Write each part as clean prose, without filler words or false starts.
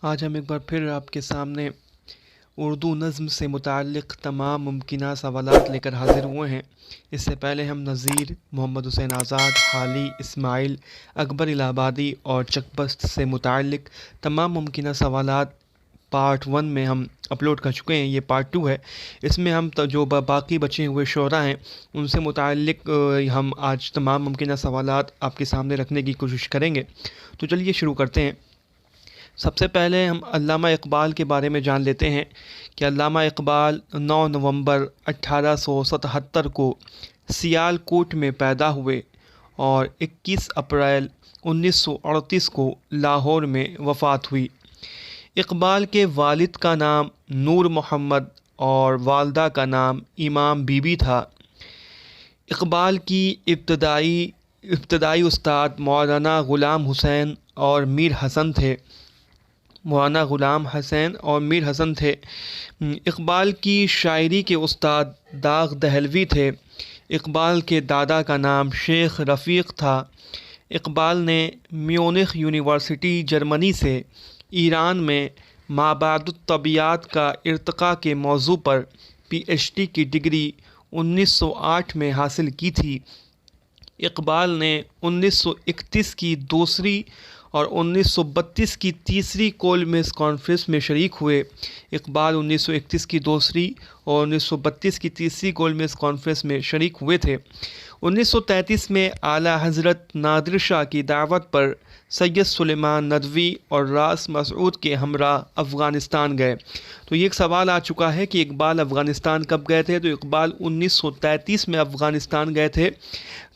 آج ہم ایک بار پھر آپ کے سامنے اردو نظم سے متعلق تمام ممکنہ سوالات لے کر حاضر ہوئے ہیں۔ اس سے پہلے ہم نذیر، محمد حسین آزاد، حالی، اسماعیل، اکبر الہ آبادی اور چک بست سے متعلق تمام ممکنہ سوالات پارٹ 1 میں ہم اپلوڈ کر چکے ہیں۔ یہ پارٹ 2 ہے۔ اس میں ہم جو باقی بچے ہوئے شعراء ہیں ان سے متعلق ہم آج تمام ممکنہ سوالات آپ کے سامنے رکھنے کی کوشش کریں گے۔ تو چلیے شروع کرتے ہیں۔ سب سے پہلے ہم علامہ اقبال کے بارے میں جان لیتے ہیں کہ علامہ اقبال 9 نومبر 1877 کو سیالکوٹ میں پیدا ہوئے اور 21 اپریل 1938 کو لاہور میں وفات ہوئی۔ اقبال کے والد کا نام نور محمد اور والدہ کا نام امام بی بی تھا۔ اقبال کی ابتدائی استاد مولانا غلام حسین اور میر حسن تھے۔ اقبال کی شاعری کے استاد داغ دہلوی تھے۔ اقبال کے دادا کا نام شیخ رفیق تھا۔ اقبال نے میونخ یونیورسٹی جرمنی سے ایران میں مابعد الطبیعیات کا ارتقاء کے موضوع پر پی ایچ ڈی کی ڈگری 1908 میں حاصل کی تھی۔ اقبال نے 1931 کی دوسری اور 1932 کی تیسری کولمیز کانفرنس میں شریک ہوئے۔ اقبال 1931 کی دوسری اور 1932 کی تیسری کولمیز کانفرنس میں شریک ہوئے تھے۔ 1933 میں اعلیٰ حضرت نادر شاہ کی دعوت پر سید سلیمان ندوی اور راس مسعود کے ہمراہ افغانستان گئے۔ تو یہ ایک سوال آ چکا ہے کہ اقبال افغانستان کب گئے تھے؟ تو اقبال 1933 میں افغانستان گئے تھے۔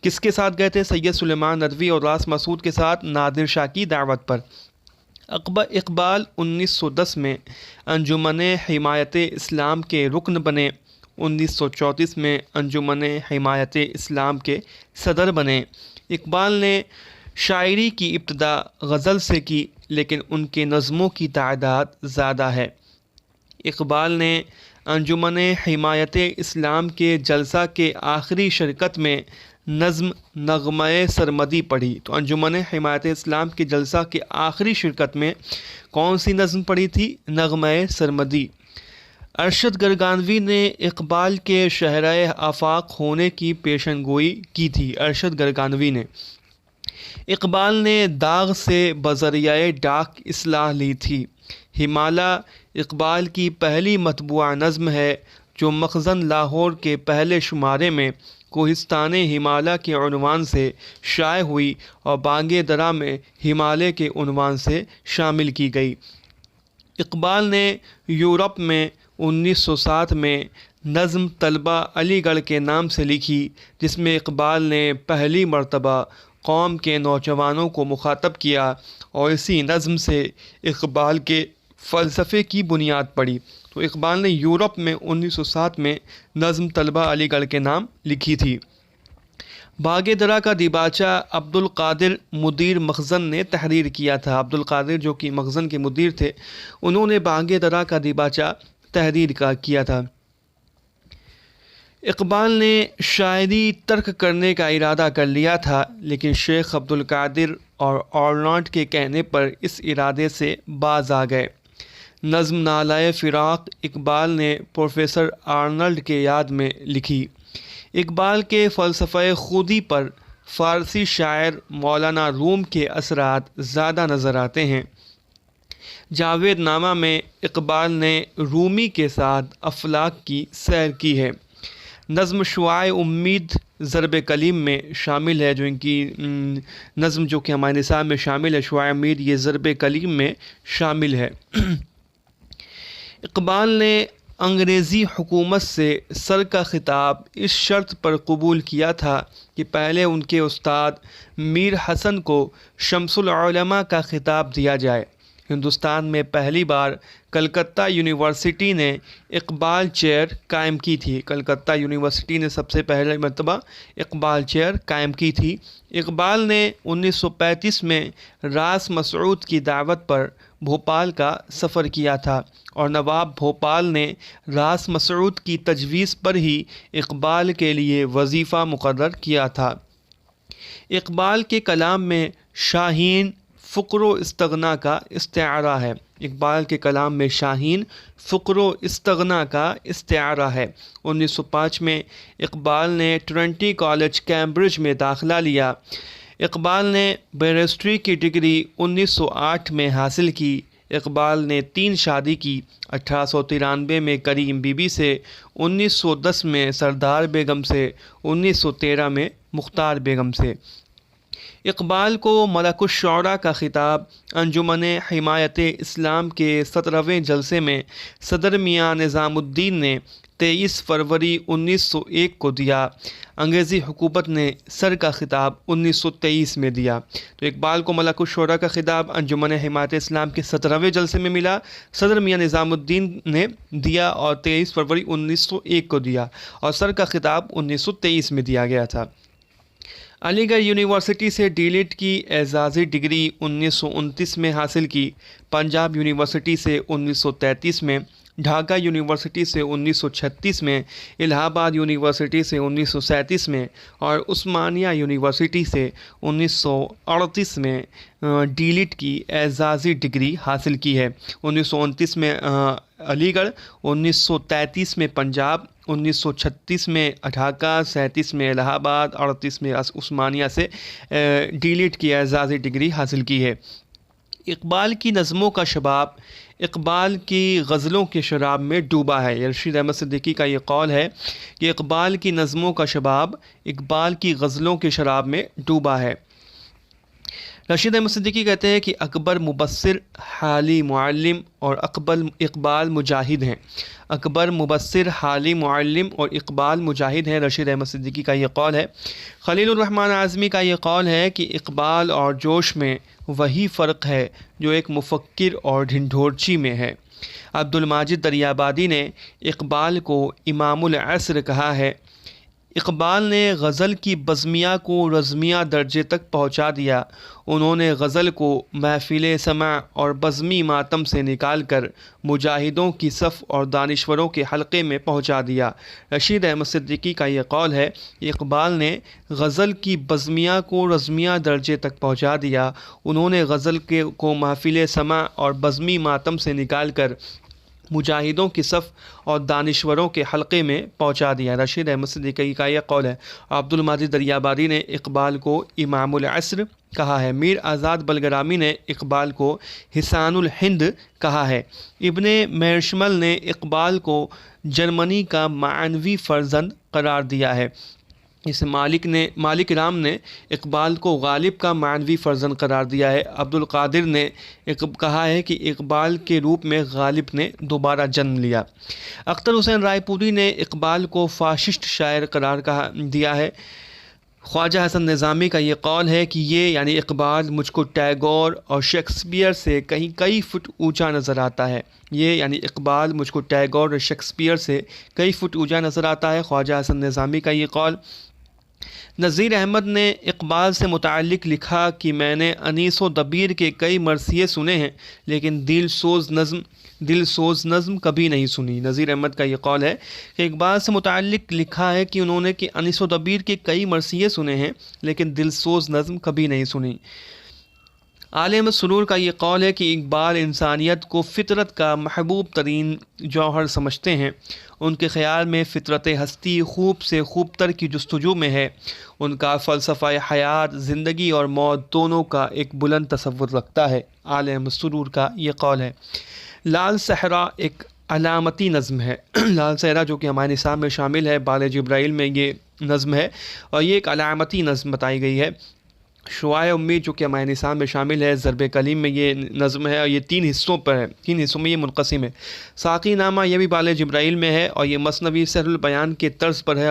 کس کے ساتھ گئے تھے؟ سید سلیمان ندوی اور راس مسعود کے ساتھ نادر شاہ کی دعوت پر۔ اقبال 1910 میں انجمن حمایت اسلام کے رکن بنے۔ 1934 میں انجمن حمایت اسلام کے صدر بنے۔ اقبال نے شاعری کی ابتدا غزل سے کی، لیکن ان کے نظموں کی تعداد زیادہ ہے۔ اقبال نے انجمن حمایت اسلام کے جلسہ کے آخری شرکت میں نظم نغمہ سرمدی پڑھی۔ تو انجمن حمایت اسلام کے جلسہ کے آخری شرکت میں کون سی نظم پڑھی تھی؟ نغمہ سرمدی۔ ارشد گرگانوی نے اقبال کے شہرہ آفاق ہونے کی پیشن گوئی کی تھی۔ ارشد گرگانوی نے اقبال نے داغ سے بذریعہ ڈاک اصلاح لی تھی۔ ہمالہ اقبال کی پہلی مطبوعہ نظم ہے جو مخزن لاہور کے پہلے شمارے میں کوہستان ہمالہ کے عنوان سے شائع ہوئی اور بانگ درا میں ہمالیہ کے عنوان سے شامل کی گئی۔ اقبال نے یورپ میں 1907 میں نظم طلبہ علی گڑھ کے نام سے لکھی، جس میں اقبال نے پہلی مرتبہ قوم کے نوجوانوں کو مخاطب کیا، اور اسی نظم سے اقبال کے فلسفے کی بنیاد پڑی۔ تو اقبال نے یورپ میں 1907 میں نظم طلبہ علی گڑھ کے نام لکھی تھی۔ باغ درا کا دیباچہ عبد القادر مدیر مخزن نے تحریر کیا تھا۔ عبد القادر جو کہ مخزن کے مدیر تھے، انہوں نے باغ درا کا دیباچہ تحریر کیا تھا۔ اقبال نے شاعری ترک کرنے کا ارادہ کر لیا تھا، لیکن شیخ عبد القادر اور آرنالڈ کے کہنے پر اس ارادے سے باز آ گئے۔ نظم نالۂ فراق اقبال نے پروفیسر آرنالڈ کے یاد میں لکھی۔ اقبال کے فلسفہ خودی پر فارسی شاعر مولانا روم کے اثرات زیادہ نظر آتے ہیں۔ جاوید نامہ میں اقبال نے رومی کے ساتھ افلاک کی سیر کی ہے۔ نظم شعاع امید ضرب کلیم میں شامل ہے، جو ان کی نظم جو کہ ہمارے نصاب میں شامل ہے، شعاع امید، یہ ضرب کلیم میں شامل ہے۔ اقبال نے انگریزی حکومت سے سر کا خطاب اس شرط پر قبول کیا تھا کہ پہلے ان کے استاد میر حسن کو شمس العلماء کا خطاب دیا جائے۔ ہندوستان میں پہلی بار کلکتہ یونیورسٹی نے اقبال چیئر قائم کی تھی۔ کلکتہ یونیورسٹی نے سب سے پہلے مرتبہ اقبال چیئر قائم کی تھی۔ اقبال نے 1935 میں راس مسعود کی دعوت پر بھوپال کا سفر کیا تھا، اور نواب بھوپال نے راس مسعود کی تجویز پر ہی اقبال کے لیے وظیفہ مقرر کیا تھا۔ اقبال کے کلام میں شاہین، فقر و استغنا کا استعارہ ہے۔ اقبال کے کلام میں شاہین فقر و استغنا کا استعارہ ہے۔ 1905 میں اقبال نے ٹرنٹی کالج کیمبرج میں داخلہ لیا۔ اقبال نے بیرسٹری کی ڈگری 1908 میں حاصل کی۔ اقبال نے 3 شادی کی، 1893 میں کریم بی بی سے، 1910 میں سردار بیگم سے، 1913 میں مختار بیگم سے۔ اقبال کو ملک الشعراء کا خطاب انجمن حمایت اسلام کے 17ویں جلسے میں صدر میاں نظام الدین نے 23 فروری 1901 کو دیا۔ انگریزی حکومت نے سر کا خطاب 1923 میں دیا۔ تو اقبال کو ملک الشعراء کا خطاب انجمن حمایت اسلام کے 17ویں جلسے میں ملا، صدر میاں نظام الدین نے دیا اور 23 فروری 1901 کو دیا، اور سر کا خطاب 1923 میں دیا گیا تھا۔ علی گڑھ یونیورسٹی سے ڈی لٹ کی اعزازی ڈگری 1929 میں حاصل کی۔ پنجاب یونیورسٹی سے 1933 میں، ڈھاکہ یونیورسٹی سے 1936 میں، الہ آباد یونیورسٹی سے 1937 میں، اور عثمانیہ یونیورسٹی سے 1938 میں ڈی لٹ کی اعزازی ڈگری حاصل کی ہے۔ 1929 میں علی گڑھ، 1933 میں پنجاب، 1936 میں ڈھاکہ، 37 میں الہ آباد، 38 میں عثمانیہ سے ڈی لٹ کی اعزازی ڈگری حاصل کی ہے۔ اقبال کی نظموں کا شباب اقبال کی غزلوں کے شراب میں ڈوبا ہے۔ رشید احمد صدیقی کا یہ قول ہے کہ اقبال کی نظموں کا شباب اقبال کی غزلوں کے شراب میں ڈوبا ہے۔ رشید احمد صدیقی کہتے ہیں کہ اکبر مبصر، حالی معلم اور اقبال مجاہد ہیں۔ اکبر مبصر، حالی معلم اور اقبال مجاہد ہیں۔ رشید احمد صدیقی کا یہ قول ہے۔ خلیل الرحمن اعظمی کا یہ قول ہے کہ اقبال اور جوش میں وہی فرق ہے جو ایک مفکر اور ڈھنڈورچی میں ہے۔ عبد الماجد دریابادی نے اقبال کو امام العصر کہا ہے۔ اقبال نے غزل کی بزمیہ کو رزمیہ درجے تک پہنچا دیا۔ انہوں نے غزل کو محفل سماع اور بزمی ماتم سے نکال کر مجاہدوں کی صف اور دانشوروں کے حلقے میں پہنچا دیا۔ رشید احمد صدیقی کا یہ قول ہے کہ اقبال نے غزل کی بزمیہ کو رزمیہ درجے تک پہنچا دیا۔ انہوں نے غزل کو محفل سماع اور بزمی ماتم سے نکال کر مجاہدوں کی صف اور دانشوروں کے حلقے میں پہنچا دیا۔ رشید احمد صدیقی کا یہ قول ہے۔ عبد الماجد دریابادی نے اقبال کو امام العصر کہا ہے۔ میر آزاد بلگرامی نے اقبال کو حسان الہند کہا ہے۔ ابن میرشمل نے اقبال کو جرمنی کا معنوی فرزند قرار دیا ہے۔ اس مالک رام نے اقبال کو غالب کا معنوی فرزند قرار دیا ہے۔ عبد القادر نے کہا ہے کہ اقبال کے روپ میں غالب نے دوبارہ جنم لیا۔ اختر حسین رائے پوری نے اقبال کو فاشسٹ شاعر قرار دیا ہے۔ خواجہ حسن نظامی کا یہ قول ہے کہ یہ یعنی اقبال مجھ کو ٹیگور اور شیکسپیئر سے کئی فٹ اونچا نظر آتا ہے۔ یہ یعنی اقبال مجھ کو ٹیگور اور شیکسپیئر سے کئی فٹ اونچا نظر آتا ہے، خواجہ حسن نظامی کا یہ قول۔ نذیر احمد نے اقبال سے متعلق لکھا کہ میں نے انیس و دبیر کے کئی مرثیے سنے ہیں لیکن دل سوز نظم کبھی نہیں سنی۔ نذیر احمد کا یہ قول ہے کہ اقبال سے متعلق لکھا ہے کہ انہوں نے انیس و دبیر کے کئی مرثیے سنے ہیں لیکن دل سوز نظم کبھی نہیں سنی۔ عالِ احمد سرور کا یہ قول ہے کہ اقبال انسانیت کو فطرت کا محبوب ترین جوہر سمجھتے ہیں۔ ان کے خیال میں فطرت ہستی خوب سے خوب تر کی جستجو میں ہے۔ ان کا فلسفہ حیات زندگی اور موت دونوں کا ایک بلند تصور رکھتا ہے۔ عالِ احمد سرور کا یہ قول ہے۔ لال صحرا ایک علامتی نظم ہے۔ لال صحرا جو کہ ہمارے نصاب میں شامل ہے، بال جبرائیل میں یہ نظم ہے اور یہ ایک علامتی نظم بتائی گئی ہے۔ شعاع امید جو کہ ہمارے نصاب میں شامل ہے، ضرب کلیم میں یہ نظم ہے اور یہ 3 حصوں پر ہے، 3 حصوں میں یہ منقسم ہے۔ ساقی نامہ یہ بھی بال جبرائیل میں ہے اور یہ مثنوی سحر البیان کے طرز پر ہے،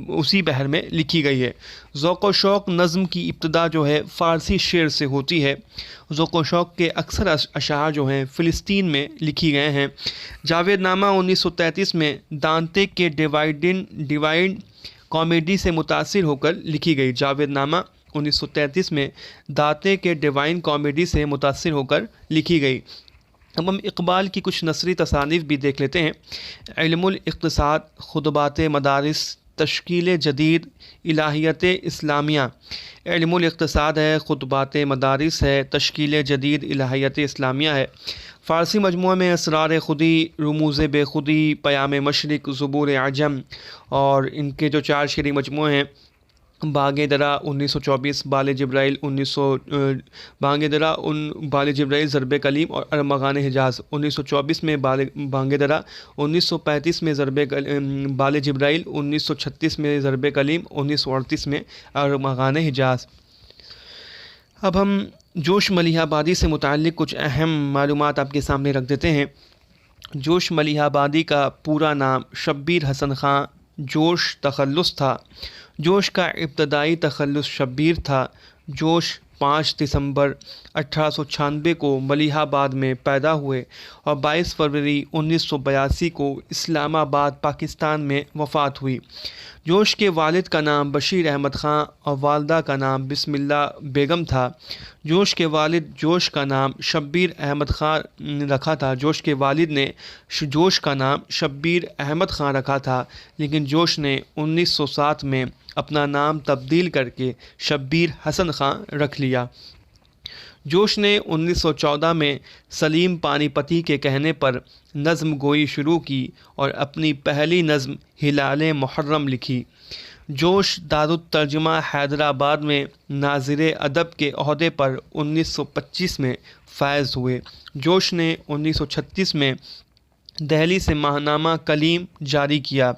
اسی بحر میں لکھی گئی ہے۔ ذوق و شوق نظم کی ابتدا جو ہے فارسی شعر سے ہوتی ہے۔ ذوق و شوق کے اکثر اشعار جو ہیں فلسطین میں لکھی گئے ہیں۔ جاوید نامہ 1933 میں دانتے کے ڈیوائن کامیڈی سے متاثر ہو کر لکھی گئی۔ جاوید نامہ 1933 میں دانتے کے ڈیوائن کامیڈی سے متاثر ہو کر لکھی گئی۔ اب ہم اقبال کی کچھ نثری تصانیف بھی دیکھ لیتے ہیں۔ علم الاقتصاد، خطبات مدارس، تشکیل جدید الہیت اسلامیہ، علم الاقتصاد ہے، خطبات مدارس ہے، تشکیل جدید الہیت اسلامیہ ہے، فارسی مجموعہ میں اسرار خودی، رموز بے خودی، پیام مشرق، زبور عجم، اور ان کے جو 4 شعری مجموعے ہیں، بانگ درا 1924، بال جبرائیل 1900، بال جبرائیل ضرب کلیم اور ارمغان حجاز 1924 میں، بانگ درا 1935 میں، بال جبرائیل 1936 میں، ضرب کلیم 1938 میں، ارمغان حجاز۔ اب ہم جوش ملیح آبادی سے متعلق کچھ اہم معلومات آپ کے سامنے رکھ دیتے ہیں۔ جوش ملیح آبادی کا پورا نام شبیر حسن خان جوش تخلص تھا۔ جوش کا ابتدائی تخلص شبیر تھا۔ جوش 5 دسمبر 1896 کو ملیح آباد میں پیدا ہوئے اور 22 فروری 1982 کو اسلام آباد پاکستان میں وفات ہوئی۔ جوش کے والد کا نام بشیر احمد خان اور والدہ کا نام بسم اللہ بیگم تھا۔ جوش کے والد جوش کا نام شبیر احمد خان رکھا تھا۔ جوش کے والد نے جوش کا نام شبیر احمد خان رکھا تھا، لیکن جوش نے 1907 میں اپنا نام تبدیل کر کے شبیر حسن خان رکھ لیا۔ جوش نے 1914 میں سلیم پانی پتی کے کہنے پر نظم گوئی شروع کی اور اپنی پہلی نظم ہلال محرم لکھی۔ جوش دارالترجمہ حیدرآباد میں ناظر ادب کے عہدے پر 1925 میں فائز ہوئے۔ جوش نے 1936 میں دہلی سے ماہنامہ کلیم جاری کیا۔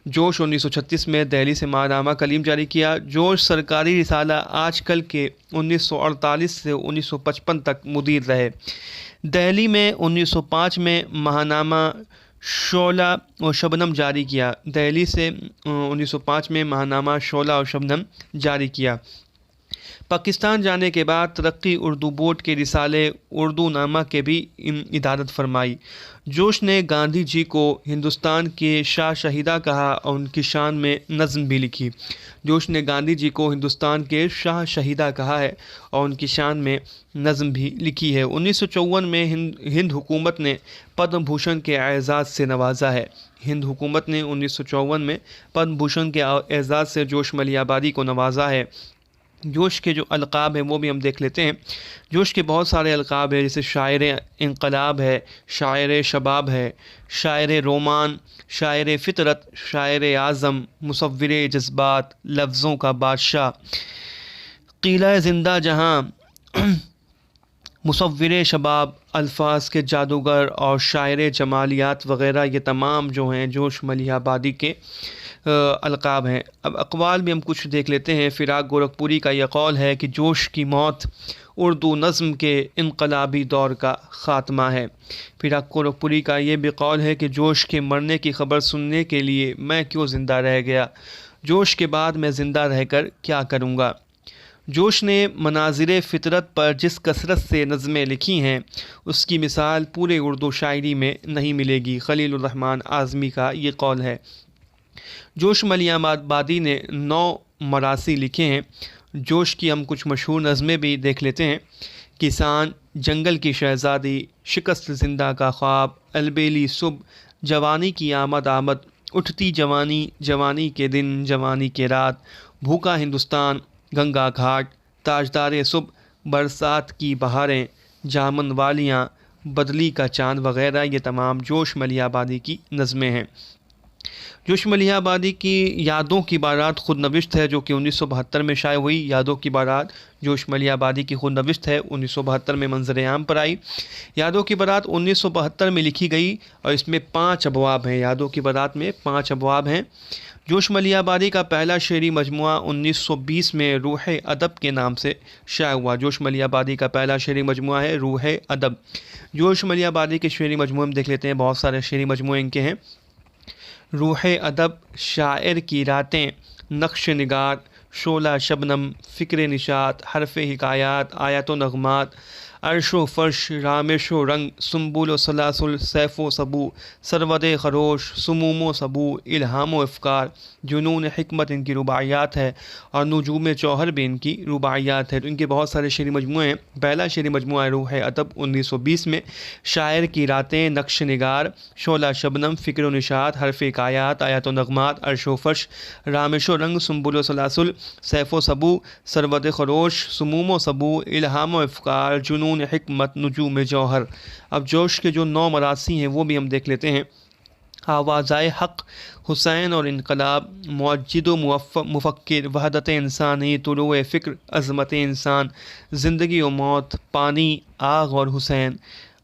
جوش 1936 میں دہلی سے ماہنامہ کلیم جاری کیا۔ جوش سرکاری رسالہ آج کل کے 1948 سے 1955 تک مدیر رہے۔ دہلی میں 1905 میں ماہنامہ شعلہ و شبنم جاری کیا۔ دہلی سے 1905 میں ماہنامہ شعلہ و شبنم جاری کیا۔ پاکستان جانے کے بعد ترقی اردو بورڈ کے رسالے اردو نامہ کے بھی ادارت فرمائی۔ جوش نے گاندھی جی کو ہندوستان کے شاہ شہیدہ کہا اور ان کی شان میں نظم بھی لکھی۔ جوش نے گاندھی جی کو ہندوستان کے شاہ شہیدہ کہا ہے اور ان کی شان میں نظم بھی لکھی ہے۔ 1954 میں ہند حکومت نے پدم بھوشن کے اعزاز سے نوازا ہے۔ ہند حکومت نے 1954 میں پدم بھوشن کے اعزاز سے جوش ملیح آبادی کو نوازا ہے۔ جوش کے جو القاب ہیں وہ بھی ہم دیکھ لیتے ہیں۔ جوش کے بہت سارے القاب ہیں، جیسے شاعر انقلاب ہے، شاعر شباب ہے، شاعر رومان، شاعر فطرت، شاعر اعظم، مصور جذبات، لفظوں کا بادشاہ، قلعہ زندہ جہاں، مصور شباب، الفاظ کے جادوگر اور شاعر جمالیات وغیرہ، یہ تمام جو ہیں جوش ملیح آبادی کے القاب ہیں۔ اب اقوال بھی ہم کچھ دیکھ لیتے ہیں۔ فراق گورکھپوری کا یہ قول ہے کہ جوش کی موت اردو نظم کے انقلابی دور کا خاتمہ ہے۔ فراق گورکھپوری کا یہ بھی قول ہے کہ جوش کے مرنے کی خبر سننے کے لیے میں کیوں زندہ رہ گیا، جوش کے بعد میں زندہ رہ کر کیا کروں گا۔ جوش نے مناظر فطرت پر جس کثرت سے نظمیں لکھی ہیں اس کی مثال پورے اردو شاعری میں نہیں ملے گی۔ خلیل الرحمن اعظمی کا یہ قول ہے۔ جوش ملیح آبادی نے 9 مراثی لکھے ہیں۔ جوش کی ہم کچھ مشہور نظمیں بھی دیکھ لیتے ہیں۔ کسان، جنگل کی شہزادی، شکست زندہ کا خواب، البیلی صبح، جوانی کی آمد، اٹھتی جوانی، جوانی کے دن، جوانی کے رات، بھوکا ہندوستان، گنگا گھاٹ، تاجدار صبح، برسات کی بہاریں، جامن والیاں، بدلی کا چاند وغیرہ، یہ تمام جوش ملیح آبادی کی نظمیں ہیں۔ جوش ملیح آبادی کی یادوں کی بارات خود نوشت ہے جو کہ 1972 میں شائع ہوئی۔ یادوں کی بارات جوش ملیح آبادی کی خود نوشت ہے، 1972 میں منظر عام پر آئی۔ یادوں کی بارات 1972 میں لکھی گئی اور اس میں 5 ابواب ہیں۔ یادوں کی بارات میں 5 ابواب ہیں۔ جوش ملیح آبادی کا پہلا شعری مجموعہ 1920 میں روح ادب کے نام سے شائع ہوا۔ جوش ملیح آبادی کا پہلا شعری مجموعہ ہے روح ادب۔ جوش ملیح آبادی کے شعری مجموعے میں دیکھ لیتے ہیں، بہت سارے شعری مجموعے ان کے ہیں۔ روح ادب، شاعر کی راتیں، نقش نگار، شعلہ شبنم، فکر نشاط، حرف حکایات، آیات و نغمات، عرش و فرش، رامش و رنگ، سنبل و سلاسل، سیف و سبو، سرود خروش، سموم و سبو، الہام و افکار، جنون حکمت ان کی رباعیات ہے، اور نجوم جوہر بھی ان کی رباعیات ہے۔ تو ان کے بہت سارے شعری مجموعے ہیں۔ پہلا شعری مجموعہ روح ادب 1920 میں، شاعر کی راتیں، نقش نگار، شعلہ شبنم، فکر و نشاط، حرف حکایات، آیات و نغمات، عرش و فرش، رامش و رنگ، سنبل و سلاسل، سیف و سبو، سرود خروش، سموم و سبو، الہام و افکار، جنون حکمت، نجوم جوہر۔ اب جوش کے جو 9 مراسی ہیں وہ بھی ہم دیکھ لیتے ہیں۔ آوازائے حق، حسین اور انقلاب، معجد و مفکر، وحدت انسانی، طلوع فکر، عظمت انسان، زندگی و موت، پانی، آگ اور حسین،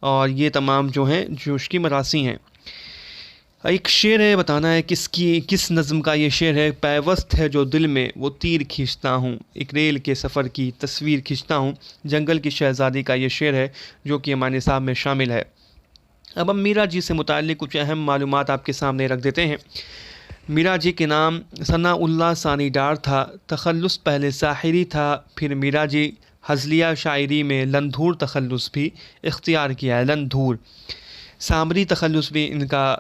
اور یہ تمام جو ہیں جوش کی مراسی ہیں۔ ایک شعر ہے، بتانا ہے کس نظم کا یہ شعر ہے۔ پیوست ہے جو دل میں وہ تیر کھینچتا ہوں، ایک ریل کے سفر کی تصویر کھینچتا ہوں، جنگل کی شہزادی کا یہ شعر ہے جو کہ ہمارے نصاب میں شامل ہے۔ اب ہم میرا جی سے متعلق کچھ اہم معلومات آپ کے سامنے رکھ دیتے ہیں۔ میرا جی کے نام ثناء اللہ ثانی ڈار تھا، تخلص پہلے ساحری تھا، پھر میرا جی ہزلیہ شاعری میں لندھور تخلص بھی اختیار کیا ہے۔ لندھور سامری تخلص بھی ان کا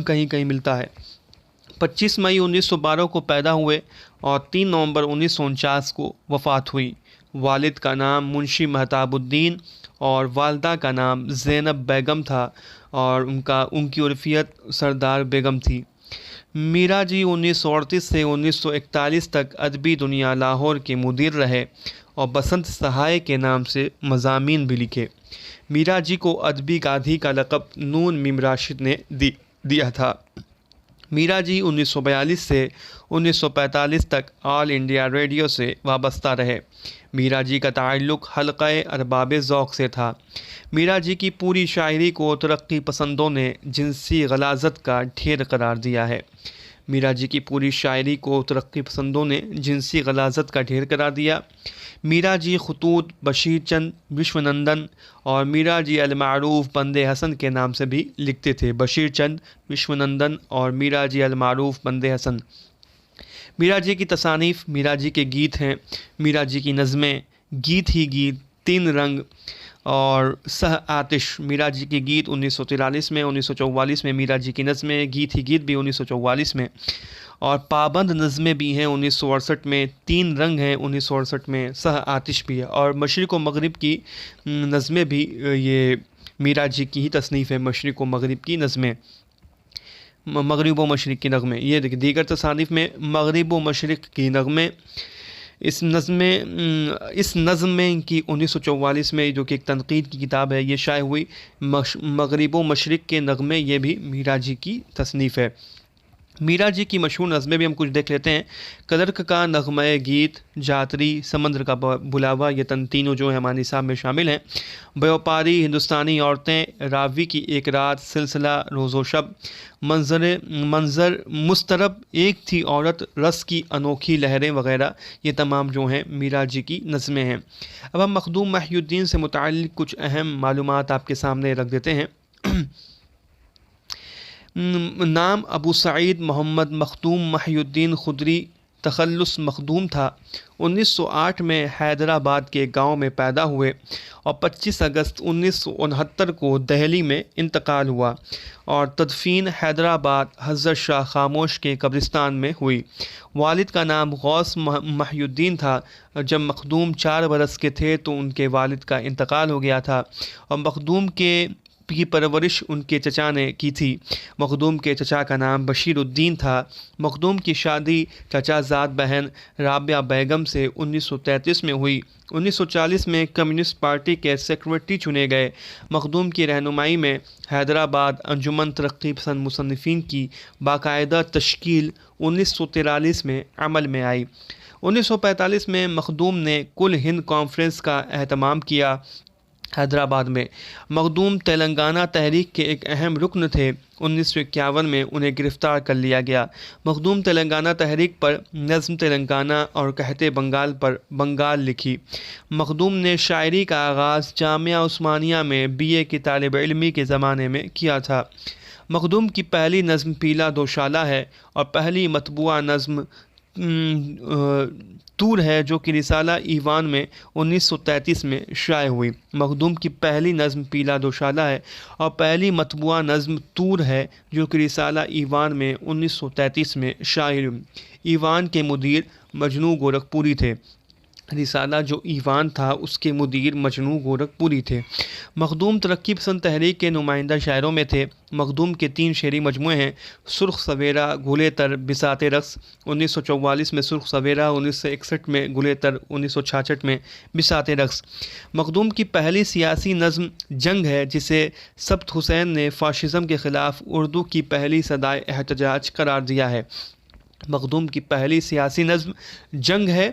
کہیں کہیں ملتا ہے۔ 25 مئی 1912 کو پیدا ہوئے اور 3 نومبر 1949 کو وفات ہوئی۔ والد کا نام منشی مہتاب الدین اور والدہ کا نام زینب بیگم تھا، اور ان کی عرفیت سردار بیگم تھی۔ میرا جی 1938 سے 1941 تک ادبی دنیا لاہور کے مدیر رہے اور بسنت سہائے کے نام سے مضامین بھی لکھے۔ میرا جی کو ادبی گادھی کا لقب نون میم راشد نے دیا تھا۔ میرا جی 1942 سے 1945 تک آل انڈیا ریڈیو سے وابستہ رہے۔ میرا جی کا تعلق حلقہ ارباب ذوق سے تھا۔ میرا جی کی پوری شاعری کو ترقی پسندوں نے جنسی غلاظت کا ڈھیر قرار دیا ہے۔ میرا جی کی پوری شاعری کو ترقی پسندوں نے جنسی غلاظت کا ڈھیر قرار دیا۔ میرا جی خطوط بشیر چند وشونندن اور میرا جی المعروف بند حسن کے نام سے بھی لکھتے تھے۔ بشیر چند وشونندن اور میرا جی المعروف بند حسن۔ میرا جی کی تصانیف، میرا جی کے گیت ہیں، میرا جی کی نظمیں، گیت ہی گیت، 3 رنگ اور سہ آتش۔ میرا جی کے گیت 1943 میں، 1944 میں میرا جی کی نظمیں، گیت ہی گیت بھی 1944 میں، اور پابند نظمیں بھی ہیں 1968 میں، 3 رنگ ہیں 1968 میں، سہ آتش بھی ہے، اور مشرق و مغرب کی نظمیں بھی یہ میرا جی کی ہی تصنیف ہے۔ مشرق و مغرب کی نظمیں، مغرب و مشرق کی نغمے، یہ دیگر تصانیف میں مغرب و مشرق کی نغمے۔ اس نظم میں ان کی 1944 میں جو کہ ایک تنقید کی کتاب ہے یہ شائع ہوئی۔ مغرب و مشرق کے نغمے، یہ بھی میرا جی کی تصنیف ہے۔ میرا جی کی مشہور نظمیں بھی ہم کچھ دیکھ لیتے ہیں۔ کلرک کا نغمہ گیت، جاتری، سمندر کا بلاوا، یہ تینوں جو ہیں ہمارے نصاب میں شامل ہیں۔ بیوپاری، ہندوستانی عورتیں، راوی کی ایک رات، سلسلہ روز و شب، منظر مسترب، ایک تھی عورت، رس کی انوکھی لہریں وغیرہ، یہ تمام جو ہیں میرا جی کی نظمیں ہیں۔ اب ہم مخدوم محی الدین سے متعلق کچھ اہم معلومات آپ کے سامنے رکھ دیتے ہیں۔ نام ابو سعید محمد مخدوم محی الدین خدری، تخلص مخدوم تھا۔ 1908 میں حیدرآباد کے گاؤں میں پیدا ہوئے اور 25 اگست 1969 کو دہلی میں انتقال ہوا اور تدفین حیدرآباد حضرت شاہ خاموش کے قبرستان میں ہوئی۔ والد کا نام غوث محی الدین تھا۔ جب مخدوم 4 برس کے تھے تو ان کے والد کا انتقال ہو گیا تھا، اور مخدوم کی پرورش ان کے چچا نے کی تھی۔ مخدوم کے چچا کا نام بشیر الدین تھا۔ مخدوم کی شادی چچا زاد بہن رابعہ بیگم سے 1933 میں ہوئی۔ 1940 میں کمیونسٹ پارٹی کے سیکریٹری چنے گئے۔ مخدوم کی رہنمائی میں حیدرآباد انجمن ترقی پسند مصنفین کی باقاعدہ تشکیل 1943 میں عمل میں آئی۔ 1945 میں مخدوم نے کل ہند کانفرنس کا اہتمام کیا۔ حیدرآباد میں مخدوم تلنگانہ تحریک کے ایک اہم رکن تھے۔ 1951 میں انہیں گرفتار کر لیا گیا۔ مخدوم تلنگانہ تحریک پر نظم تلنگانہ اور کہتے بنگال پر بنگال لکھی۔ مخدوم نے شاعری کا آغاز جامعہ عثمانیہ میں BA کی طالب علمی کے زمانے میں کیا تھا۔ مخدوم کی پہلی نظم پیلا دوشالہ ہے اور پہلی مطبوعہ نظم طور ہے جو کہ رسالہ ایوان میں 1933 میں شائع ہوئی۔ مخدوم کی پہلی نظم پیلا دوشالہ ہے اور پہلی مطبوعہ نظم طور ہے جو کہ رسالہ ایوان میں 1933 میں شائع ہوئی۔ ایوان کے مدیر مجنوں گورکھپوری تھے۔ رسالہ جو ایوان تھا اس کے مدیر مجنوں گورکھپوری تھے۔ مخدوم ترقی پسند تحریک کے نمائندہ شاعروں میں تھے۔ مخدوم کے 3 شعری مجموعے ہیں: سرخ سویرا، گلِ تر، بساط رقص 1944 میں سرخ سویرا، 1961 میں گلِ تر، 1966 میں بساط رقص۔ مخدوم کی پہلی سیاسی نظم جنگ ہے جسے سبت حسین نے فاشزم کے خلاف اردو کی پہلی صدائے احتجاج قرار دیا ہے۔ مخدوم کی پہلی سیاسی نظم جنگ ہے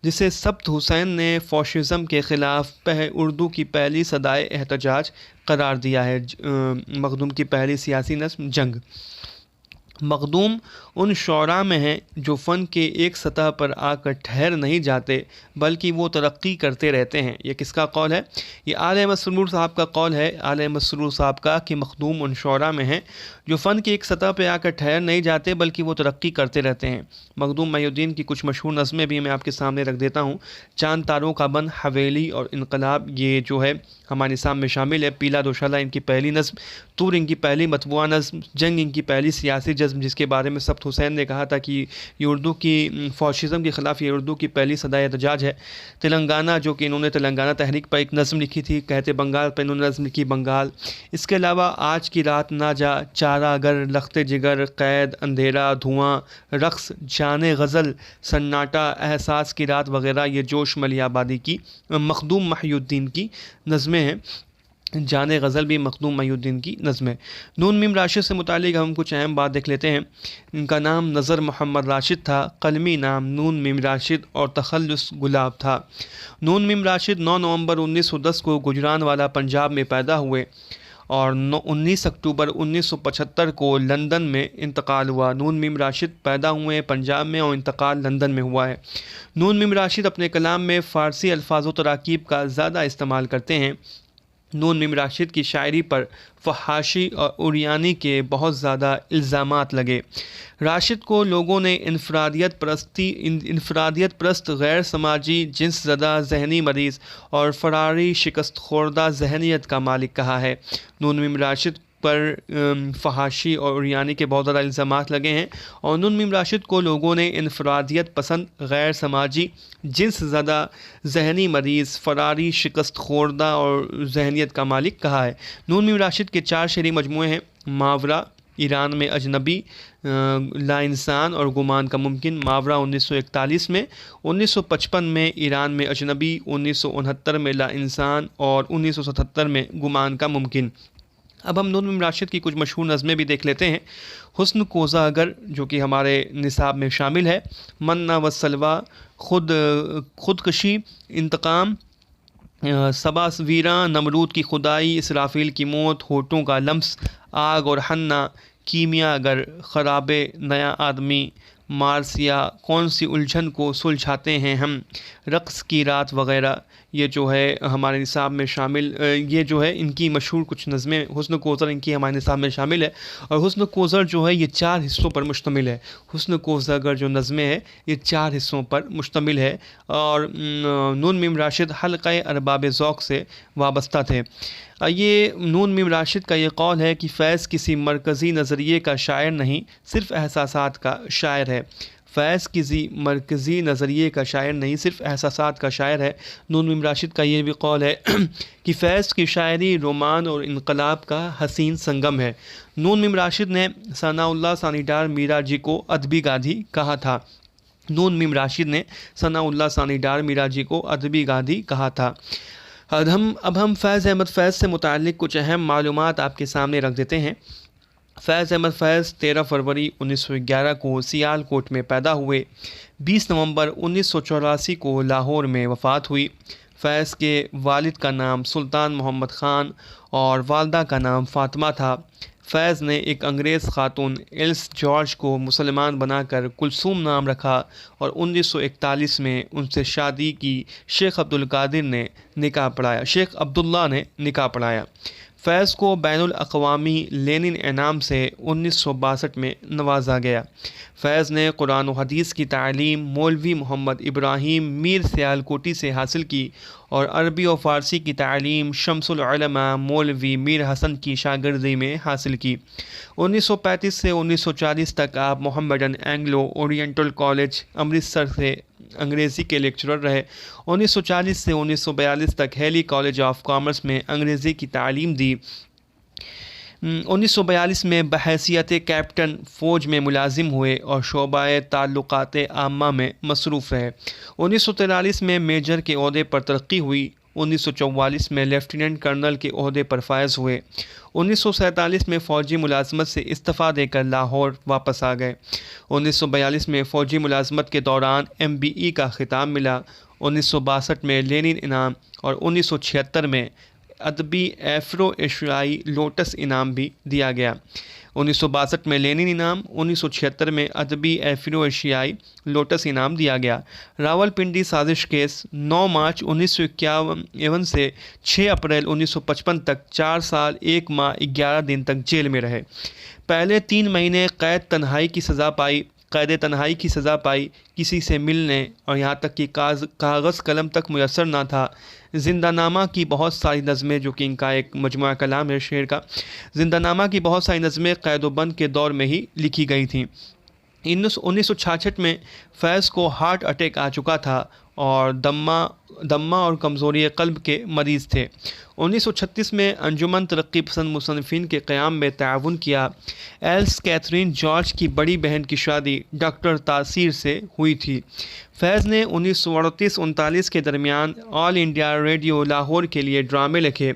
جسے سبت حسین نے فاشزم کے خلاف اردو کی پہلی صدائے احتجاج قرار دیا ہے۔ مخدوم کی پہلی سیاسی نظم جنگ۔ مخدوم ان شعراء میں ہیں جو فن کے ایک سطح پر آ کر ٹھہر نہیں جاتے بلکہ وہ ترقی کرتے رہتے ہیں۔ یہ کس کا قول ہے؟ یہ آل احمد سرور صاحب کا قول ہے، آل احمد سرور صاحب کا، کہ مخدوم ان شعراء میں ہیں جو فن کے ایک سطح پہ آ کر ٹھہر نہیں جاتے بلکہ وہ ترقی کرتے رہتے ہیں۔ مخدوم محی الدین کی کچھ مشہور نظمیں بھی میں آپ کے سامنے رکھ دیتا ہوں۔ چاند تاروں کا بن، حویلی اور انقلاب یہ جو ہے ہمارے نصاب میں شامل ہے۔ پیلا دوشالہ ان کی پہلی نظم، طور ان کی پہلی مطبوعہ نظم، جنگ ان کی پہلی سیاسی جذب جس کے بارے میں سبت حسین نے کہا تھا کہ یہ اردو کی فاشزم کے خلاف یہ اردو کی پہلی صدائے احتجاج ہے۔ تلنگانہ جو کہ انہوں نے تلنگانہ تحریک پر ایک نظم لکھی تھی، کہتے بنگال پر انہوں نے نظم لکھی بنگال۔ اس کے علاوہ آج کی رات نہ جا، چارہ گر، لخت جگر، قید، اندھیرا، دھواں، رقص، جان غزل، سناٹا، احساس کی رات وغیرہ یہ جوش ملی آبادی کی مخدوم محی الدین کی نظمیں ہیں۔ جان غزل بھی مخدوم محی الدین کی نظم ہے۔ نون میم راشد سے متعلق ہم کچھ اہم بات دیکھ لیتے ہیں۔ ان کا نام نظر محمد راشد تھا، قلمی نام نون میم راشد اور تخلص گلاب تھا۔ نون میم راشد 9 نومبر 1910 کو گجرانوالہ پنجاب میں پیدا ہوئے اور 19 اکتوبر 1975 کو لندن میں انتقال ہوا۔ نون میم راشد پیدا ہوئے ہیں پنجاب میں اور انتقال لندن میں ہوا ہے۔ نون میم راشد اپنے کلام میں فارسی الفاظ و تراکیب کا زیادہ استعمال کرتے ہیں۔ نون میم راشد کی شاعری پر فحاشی اور عریانی کے بہت زیادہ الزامات لگے۔ راشد کو لوگوں نے انفرادیت پرست، غیر سماجی، جنس زدہ، ذہنی مریض اور فراری شکست خوردہ ذہنیت کا مالک کہا ہے۔ نون میم راشد پر فحاشی اور عریانی کے بہت زیادہ الزامات لگے ہیں اور نون میم راشد کو لوگوں نے انفرادیت پسند، غیر سماجی، جنس زدہ، ذہنی مریض، فراری شکست خوردہ اور ذہنیت کا مالک کہا ہے۔ نون میم راشد کے 4 شعری مجموعے ہیں: ماورا، ایران میں اجنبی، لا انسان اور گمان کا ممکن۔ ماورا 1941 میں، 1955 میں ایران میں اجنبی، 1969 میں لا انسان اور 1977 میں گمان کا ممکن۔ اب ہم نون میم راشد کی کچھ مشہور نظمیں بھی دیکھ لیتے ہیں۔ حسن کوزہ اگر جو کہ ہمارے نصاب میں شامل ہے، منا و سلوا، خودکشی، انتقام، صبا ویراں، نمرود کی خدائی، اسرافیل کی موت، ہونٹوں کا لمس، آگ اور حنا، کیمیا گر، خراب نیا آدمی، مارسیا، کون سی الجھن کو سلجھاتے ہیں ہم، رقص کی رات وغیرہ یہ جو ہے ہمارے نصاب میں شامل، یہ جو ہے ان کی مشہور کچھ نظمیں۔ حسن کوثر ان کی ہمارے نصاب میں شامل ہے اور حسن کوثر جو ہے یہ 4 حصوں پر مشتمل ہے۔ حسن کوثر اگر جو نظمیں ہے یہ 4 حصوں پر مشتمل ہے اور نون میم راشد حلقہ ارباب ذوق سے وابستہ تھے۔ یہ نون میم راشد کا یہ قول ہے کہ فیض کسی مرکزی نظریے کا شاعر نہیں، صرف احساسات کا شاعر ہے۔ فیض کسی مرکزی نظریے کا شاعر نہیں، صرف احساسات کا شاعر ہے۔ نون میم راشد کا یہ بھی قول ہے کہ فیض کی شاعری رومان اور انقلاب کا حسین سنگم ہے۔ نون میم راشد نے ثناء اللہ ثانی ڈار میرا جی کو ادبی گادھی کہا تھا۔ نون میم راشد نے ثناء اللہ ثانی ڈار میرا جی کو ادبی گادھی کہا تھا۔ اب ہم فیض احمد فیض سے متعلق کچھ اہم معلومات آپ کے سامنے رکھ دیتے ہیں۔ فیض احمد فیض 13 فروری 1911 کو سیال کوٹ میں پیدا ہوئے۔ 20 نومبر 1984 کو لاہور میں وفات ہوئی۔ فیض کے والد کا نام سلطان محمد خان اور والدہ کا نام فاطمہ تھا۔ فیض نے ایک انگریز خاتون ایلس جارج کو مسلمان بنا کر کلثوم نام رکھا اور 1941 میں ان سے شادی کی۔ شیخ عبداللہ نے نکاح پڑھایا۔ فیض کو بین الاقوامی لینن انعام سے 1962 میں نوازا گیا۔ فیض نے قرآن و حدیث کی تعلیم مولوی محمد ابراہیم میر سیالکوٹی سے حاصل کی اور عربی و فارسی کی تعلیم شمس العلماء مولوی میر حسن کی شاگردی میں حاصل کی۔ 1935 سے 1940 تک آپ Mohammedan Anglo oriental college Amritsar سے انگریزی کے لیکچرر رہے۔ 1940 سے 1942 تک ہیلی کالج آف کامرس میں انگریزی کی تعلیم دی۔ 1942 میں بحیثیت کیپٹن فوج میں ملازم ہوئے اور شعبہ تعلقات عامہ میں مصروف رہے۔ 1943 میں میجر کے عہدے پر ترقی ہوئی۔ 1944 میں لیفٹیننٹ کرنل کے عہدے پر فائز ہوئے۔ 1947 میں فوجی ملازمت سے استعفیٰ دے کر لاہور واپس آ گئے۔ 1942 میں فوجی ملازمت کے دوران MBE کا خطاب ملا۔ 1962 میں لینن انعام اور 1976 میں ادبی ایفرو ایشیائی لوٹس انعام بھی دیا گیا۔ 1962 میں لینن انعام، 1976 میں ادبی ایفرو ایشیائی لوٹس انعام دیا گیا۔ راولپنڈی سازش کیس 9 مارچ 1951 سے 6 اپریل 1955 تک 4 سال 1 ماہ 11 دن تک جیل میں رہے۔ پہلے 3 مہینے قید تنہائی کی سزا پائی، کسی سے ملنے اور یہاں تک کہ کاغذ قلم تک میسر نہ تھا۔ زندہ نامہ کی بہت ساری نظمیں، جو کہ ان کا ایک مجموعہ کلام ہے شعر کا، زندہ نامہ کی بہت ساری نظمیں قید و بند کے دور میں ہی لکھی گئی تھیں۔ 1966 میں فیض کو ہارٹ اٹیک آ چکا تھا اور دمہ اور کمزوری قلب کے مریض تھے۔ 1936 میں انجمن ترقی پسند مصنفین کے قیام میں تعاون کیا۔ ایلس کیتھرین جارج کی بڑی بہن کی شادی ڈاکٹر تاثیر سے ہوئی تھی۔ فیض نے 1938-39 کے درمیان آل انڈیا ریڈیو لاہور کے لیے ڈرامے لکھے،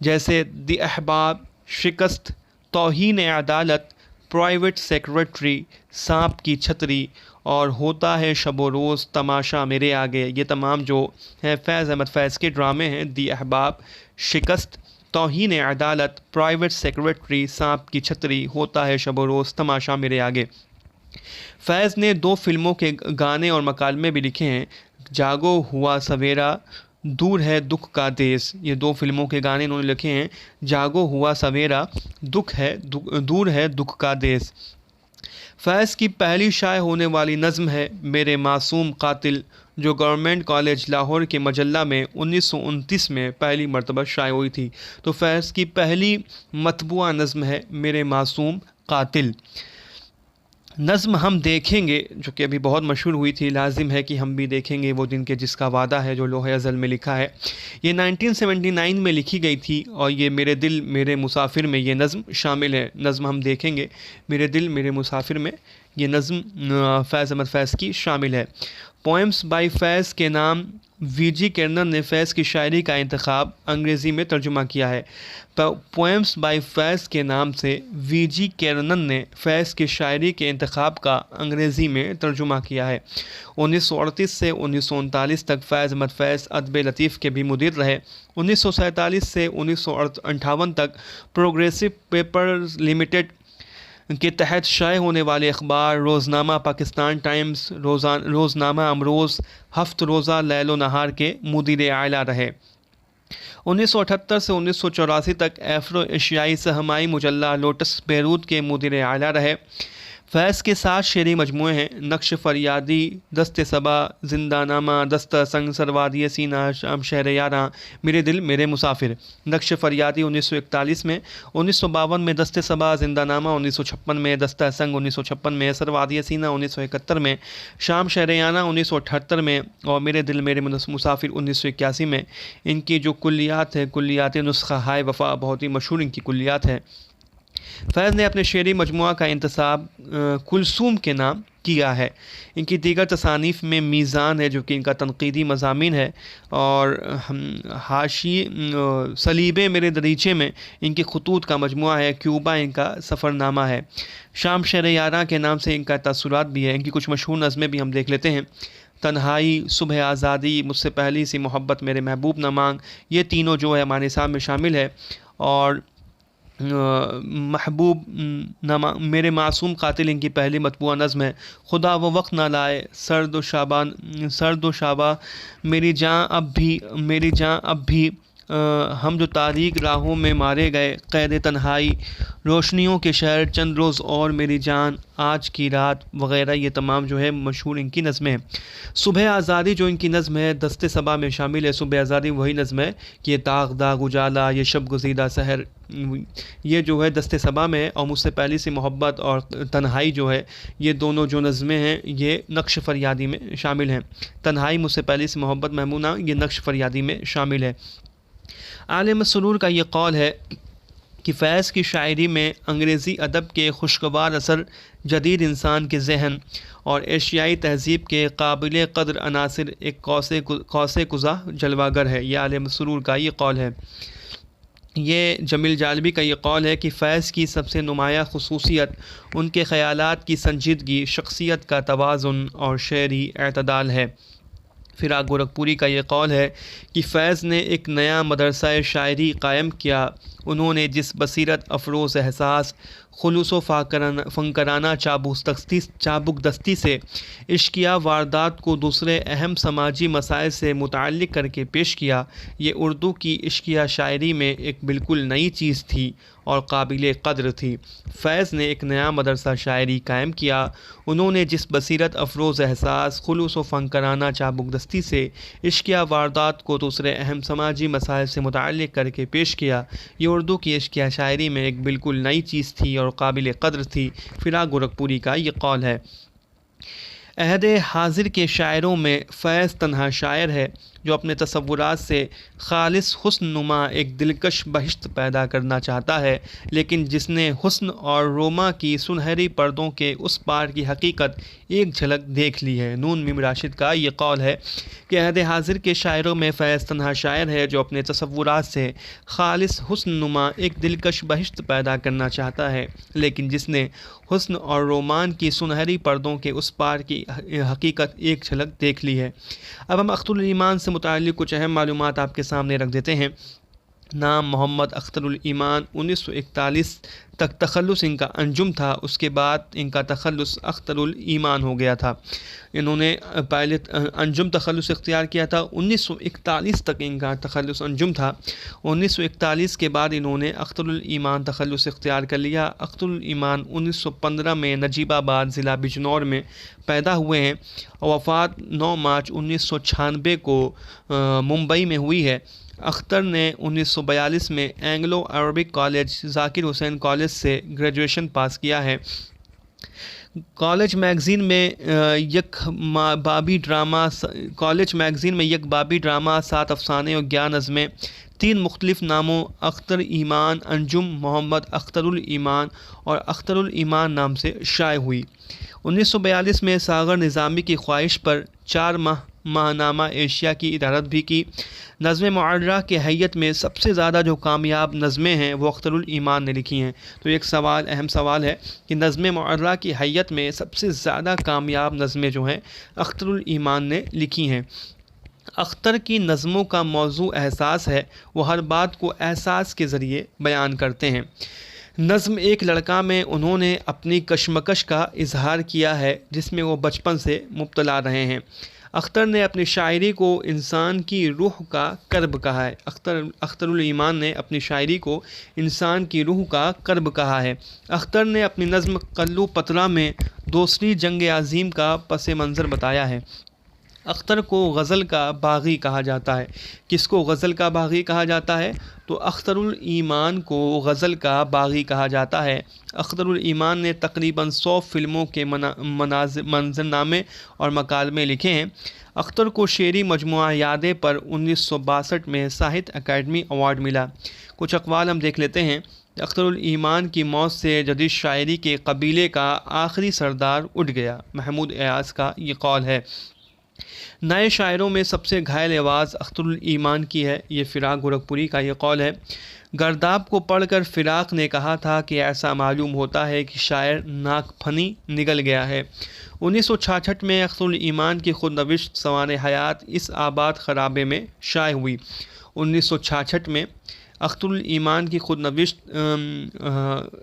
جیسے دی احباب، شکست، توہین عدالت، پرائیویٹ سیکریٹری، سانپ کی چھتری اور ہوتا ہے شب و روز تماشا میرے آگے۔ یہ تمام جو ہیں فیض احمد فیض کے ڈرامے ہیں۔ دی احباب، شکست، توہین عدالت، پرائیویٹ سیکریٹری، سانپ کی چھتری، ہوتا ہے شب و روز تماشا میرے آگے۔ فیض نے 2 فلموں کے گانے اور مکالمے بھی لکھے ہیں۔ جاگو ہوا سویرا، دور ہے دکھ کا دیس، یہ 2 فلموں کے گانے انہوں نے لکھے ہیں۔ جاگو ہوا سویرا، دور ہے دکھ کا دیس۔ فیض کی پہلی شائع ہونے والی نظم ہے میرے معصوم قاتل، جو گورنمنٹ کالج لاہور کے مجلہ میں 1929 میں پہلی مرتبہ شائع ہوئی تھی۔ تو فیض کی پہلی مطبوعہ نظم ہے میرے معصوم قاتل۔ نظم ہم دیکھیں گے، جو کہ ابھی بہت مشہور ہوئی تھی، لازم ہے کہ ہم بھی دیکھیں گے وہ دن کے جس کا وعدہ ہے، جو لوح ازل میں لکھا ہے۔ یہ 1979 میں لکھی گئی تھی اور یہ میرے دل میرے مسافر میں یہ نظم شامل ہے۔ نظم ہم دیکھیں گے، میرے دل میرے مسافر میں یہ نظم فیض احمد فیض کی شامل ہے۔ پوئمز بائی فیض کے نام VG کرنن نے فیض کی شاعری کا انتخاب انگریزی میں ترجمہ کیا ہے۔ پوئمز بائی فیض کے نام سے VG کرنن نے فیض کی شاعری کے انتخاب کا انگریزی میں ترجمہ کیا ہے۔ 1938 سے 1939 تک فیض احمد فیض ادب لطیف کے بھی مدیر رہے۔ 1947 سے 1958 تک پروگریسو پیپرز لمیٹڈ کے تحت شائع ہونے والے اخبار روزنامہ پاکستان ٹائمز، روزنامہ امروز، ہفت روزہ لیل و نہار کے مدیر اعلیٰ رہے۔ 1978 سے 1984 تک ایفرو ایشیائی سہمائی مجلہ لوٹس بیروت کے مدیر اعلیٰ رہے۔ فیض کے 7 شعری مجموعے ہیں: نقش فریادی، دست صبا، زندہ نامہ، دستہ سنگ، سروادی سینہ، شام شہر یاراں، میرے دل میرے مسافر۔ نقش فریادی 1941 میں، 1952 میں دست صبا، زندہ نامہ 1956 میں، دستہ سنگ 1956 میں، سروادی سینہ 1971 میں، شام شہر یاراں 1978 میں اور میرے دل میرے مسافر 1981 میں۔ ان کی جو کلیات ہے، کلیات نسخہ ہائے وفا، بہت ہی مشہور ان کی کلیات ہیں۔ فیض نے اپنے شعری مجموعہ کا انتساب کلثوم کے نام کیا ہے۔ ان کی دیگر تصانیف میں میزان ہے، جو کہ ان کا تنقیدی مضامین ہے، اور حاشی صلیب میرے دریچے میں ان کے خطوط کا مجموعہ ہے۔ کیوبا ان کا سفر نامہ ہے۔ شام شہر یاراں کے نام سے ان کا تاثرات بھی ہے۔ ان کی کچھ مشہور نظمیں بھی ہم دیکھ لیتے ہیں: تنہائی، صبح آزادی، مجھ سے پہلی سی محبت، میرے محبوب نہ مانگ، یہ تینوں جو ہے ہمارے نصاب میں شامل ہے۔ اور محبوب میرے معصوم قاتل ان کی پہلی مطبوعہ نظم ہے۔ خدا وہ وقت نہ لائے، سرد و شابہ، میری جاں اب بھی ہم جو تاریک راہوں میں مارے گئے، قید تنہائی، روشنیوں کے شہر، چند روز اور، میری جان، آج کی رات وغیرہ، یہ تمام جو ہے مشہور ان کی نظمیں ہیں۔ صبح آزادی جو ان کی نظم ہے دست صبا میں شامل ہے۔ صبح آزادی وہی نظم ہے کہ یہ داغ داغ اجالا، یہ شب گزیدہ سحر، یہ جو ہے دست صبا میں ہے۔ اور مجھ سے پہلی سی محبت اور تنہائی جو ہے، یہ دونوں جو نظمیں ہیں یہ نقش فریادی میں شامل ہیں۔ تنہائی، مجھ سے پہلی سی محبت، محمونہ، یہ نقش فریادی میں شامل ہے۔ عالم سرور کا یہ قول ہے کہ فیض کی شاعری میں انگریزی ادب کے خوشگوار اثر، جدید انسان کے ذہن اور ایشیائی تہذیب کے قابل قدر عناصر ایک قوس قزح جلوہ گر ہے۔ یہ عالم سرور کا یہ قول ہے۔ یہ جمیل جالبی کا یہ قول ہے کہ فیض کی سب سے نمایاں خصوصیت ان کے خیالات کی سنجیدگی، شخصیت کا توازن اور شعری اعتدال ہے۔ فراق گورکھپوری کا یہ قول ہے کہ فیض نے ایک نیا مدرسہ شاعری قائم کیا۔ انہوں نے جس بصیرت افروز احساس، خلوص و فنکارانہ چابک دستی سے عشقیہ واردات کو دوسرے اہم سماجی مسائل سے متعلق کر کے پیش کیا، یہ اردو کی عشقیہ شاعری میں ایک بالکل نئی چیز تھی اور قابل قدر تھی۔ فیض نے ایک نیا مدرسہ شاعری قائم کیا۔ انہوں نے جس بصیرت افروز احساس، خلوص و فنکارانہ چابک دستی سے عشقیہ واردات کو دوسرے اہم سماجی مسائل سے متعلق کر کے پیش کیا، یہ اردو کی عشقیہ شاعری میں ایک بالکل نئی چیز تھی اور قابل قدر تھی۔ فراق گورکھپوری کا یہ قول ہے۔ عہد حاضر کے شاعروں میں فیض تنہا شاعر ہے جو اپنے تصورات سے خالص حسن نما ایک دلکش بہشت پیدا کرنا چاہتا ہے، لیکن جس نے حسن اور روما کی سنہری پردوں کے اس پار کی حقیقت ایک جھلک دیکھ لی ہے۔ نون میم راشد کا یہ قول ہے کہ عہد حاضر کے شاعروں میں فیض تنہا شاعر ہے جو اپنے تصورات سے خالص حسن نما ایک دلکش بہشت پیدا کرنا چاہتا ہے، لیکن جس نے حسن اور رومان کی سنہری پردوں کے اس پار کی حقیقت ایک جھلک دیکھ لی ہے۔ اب ہم اختر الایمان سے متعلق کچھ اہم معلومات آپ کے سامنے رکھ دیتے ہیں۔ نام محمد اختر الایمان، 1941 تک تخلص ان کا انجم تھا، اس کے بعد ان کا تخلص اختر الایمان ہو گیا تھا۔ انہوں نے پہلے انجم تخلص اختیار کیا تھا، 1941 تک ان کا تخلص انجم تھا۔ 1941 کے بعد انہوں نے اختر الایمان تخلص اختیار کر لیا۔ اختر الایمان 1915 میں نجیب آباد ضلع بجنور میں پیدا ہوئے ہیں اور وفات 9 مارچ 1996 کو ممبئی میں ہوئی ہے۔ اختر نے 1942 میں اینگلو عربک کالج ذاکر حسین کالج سے گریجویشن پاس کیا ہے۔ کالج میگزین میں یک بابی ڈرامہ، 7 افسانے اور 11 نظمیں 3 مختلف ناموں اختر ایمان، انجم محمد اختر الایمان اور اختر الایمان نام سے شائع ہوئی۔ 1942 میں ساغر نظامی کی خواہش پر 4 ماہنامہ ایشیا کی ادارت بھی کی۔ نظم معرہ کی حیت میں سب سے زیادہ جو کامیاب نظمیں ہیں وہ اختر الایمان نے لکھی ہیں۔ تو ایک اہم سوال ہے کہ نظم معرہ کی حیت میں سب سے زیادہ کامیاب نظمیں جو ہیں اختر الایمان نے لکھی ہیں۔ اختر کی نظموں کا موضوع احساس ہے، وہ ہر بات کو احساس کے ذریعے بیان کرتے ہیں۔ نظم ایک لڑکا میں انہوں نے اپنی کشمکش کا اظہار کیا ہے جس میں وہ بچپن سے مبتلا رہے ہیں۔ اختر نے اپنی شاعری کو انسان کی روح کا کرب کہا ہے۔ اختر الایمان نے اپنی شاعری کو انسان کی روح کا کرب کہا ہے۔ اختر نے اپنی نظم قلو پترا میں دوسری جنگ عظیم کا پس منظر بتایا ہے۔ اختر کو غزل کا باغی کہا جاتا ہے۔ کس کو غزل کا باغی کہا جاتا ہے؟ تو اختر الایمان کو غزل کا باغی کہا جاتا ہے۔ اختر الایمان نے تقریباً 100 فلموں کے منظرنامے اور مکالمے لکھے ہیں۔ اختر کو شعری مجموعہ یادیں پر 1962 میں ساہتیہ اکیڈمی ایوارڈ ملا۔ کچھ اقوال ہم دیکھ لیتے ہیں۔ اختر الایمان کی موت سے جدید شاعری کے قبیلے کا آخری سردار اٹھ گیا، محمود ایاز کا یہ قول ہے۔ نئے شاعروں میں سب سے گھائل آواز اختر الایمان کی ہے، یہ فراق گورکھپوری کا یہ قول ہے۔ گرداب کو پڑھ کر فراق نے کہا تھا کہ ایسا معلوم ہوتا ہے کہ شاعر ناک پھنی نگل گیا ہے۔ 1966 میں اختر الایمان کی خود نوشت سوانح حیات اس آباد خرابے میں شائع ہوئی۔ 1966 میں اختر الایمان کی خود نوشت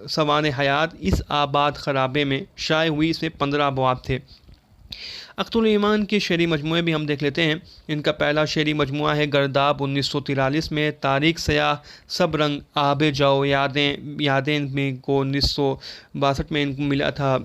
سوانح حیات اس آباد خرابے میں شائع ہوئی، اس میں 15 ابواب تھے۔ اخترالایمان کے شعری مجموعے بھی ہم دیکھ لیتے ہیں۔ ان کا پہلا شعری مجموعہ ہے گرداب 1943 میں، تاریک سیاہ، سب رنگ، آب جاؤ، یادیں میں کو 1962 میں ان کو ملا تھا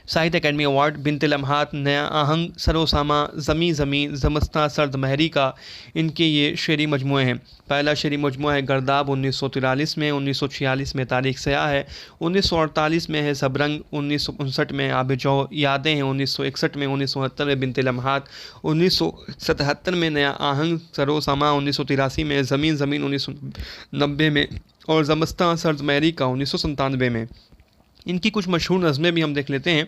ساہتیہ اکیڈمی ایوارڈ۔ بنت لمحات، نیا آہنگ، سر و سامہ، زمیں زمیں، زمستاں سرد مہری کا ان کے یہ شعری مجموعے ہیں۔ پہلا شعری مجموعہ ہے گرداب 1943 میں، 1946 میں تاریک سیاہ ہے، 1948 میں ہے سب رنگ، 1959 میں آب جو یادیں ہیں، 1961 میں، 1969 میں بنت لمحات، 1977 میں نیا آہنگ، سر و سامہ، 1983 میں زمیں زمیں، 1990 میں اور زمستاں سرد مہری کا 1997 میں۔ ان کی کچھ مشہور نظمیں بھی ہم دیکھ لیتے ہیں۔